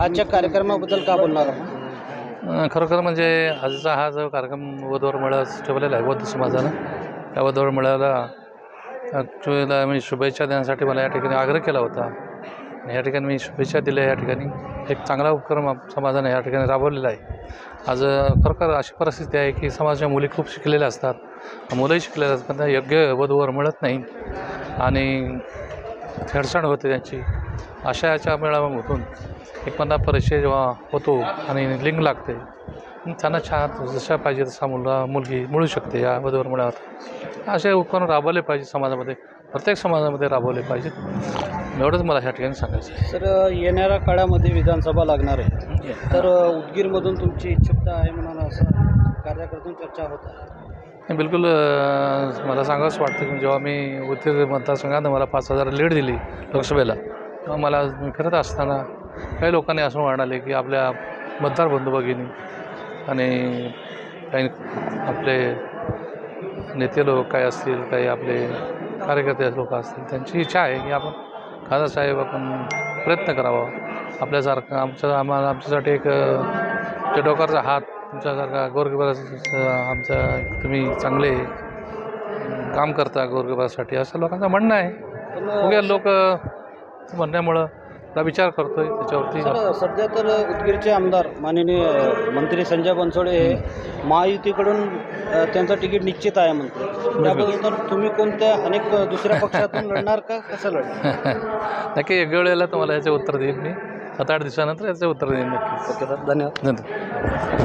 आजच्या कार्यक्रमाबद्दल का बोलणार आपण? खरोखर म्हणजे आजचा हा जो कार्यक्रम वधूवर मेळा ठेवलेला आहे बौद्ध समाजानं, त्या वधूवर मेळ्याला ॲक्च्युअली मी शुभेच्छा देण्यासाठी मला या ठिकाणी आग्रह केला होता. आणि या ठिकाणी मी शुभेच्छा दिल्या. या ठिकाणी एक चांगला उपक्रम समाजाने या ठिकाणी राबवलेला आहे. आज खरोखर अशी परिस्थिती आहे की समाजाच्या मुली खूप शिकलेल्या असतात, मुलंही शिकलेल्या असतात, पण त्या योग्य वधूवर मिळत नाही आणि छेडछाड होते त्यांची. अशा याच्या मेळाव्यामधून एकमेकांना परिचय जेव्हा होतो आणि लिंग लागते, त्यांना छान जशा पाहिजे तसा मुलगी मिळू शकते या वधूवर मेळाव्यात. असे उपक्रम राबवले पाहिजे समाजामध्ये, प्रत्येक समाजामध्ये राबवले पाहिजेत, एवढंच मला ह्या ठिकाणी सांगायचं आहे. सर, येणाऱ्या काळामध्ये विधानसभा लागणार आहे, तर उदगीरमधून तुमची इच्छुकता आहे म्हणून असं कार्यकर्त्यातून चर्चा होत आहे. बिलकुल मला सांगावंच वाटतं की जेव्हा मी उदगीर मतदारसंघात मला 5,000 लीड दिली लोकसभेला, तेव्हा मला फिरत असताना काही लोकांनी असं म्हणाले की आपल्या मतदार बंधू भगिनी आणि काही आपले नेते लोक काय असतील, काही आपले कार्यकर्ते लोक असतील, त्यांची इच्छा आहे की आपण खासदारसाहेब आपण प्रयत्न करावा आपल्यासारखं. आमच्यासाठी एक डोक्यावरचा हात तुमच्यासारखा गोरगरिबाचा आमचा तुम्ही चांगले काम करता गोरगरिबासाठी, असं लोकांचं म्हणणं आहे. बघूया लोक म्हणण्यामुळं आपला विचार करतोय त्याच्यावरती. सर, सध्या तर उदगीरचे आमदार माननीय मंत्री संजय बनसोडे हे महायुतीकडून त्यांचं तिकीट निश्चित आहे म्हणते. त्याबद्दल तुम्ही कोणत्या अनेक दुसऱ्या पक्षातून लढणार का, कसं लढणार? नक्की एक वेळेला तुम्हाला याचे उत्तर देईन मी, 7-8 दिवसानंतर याचे उत्तर देईन नक्की. ओके सर, धन्यवाद. धन्यवाद.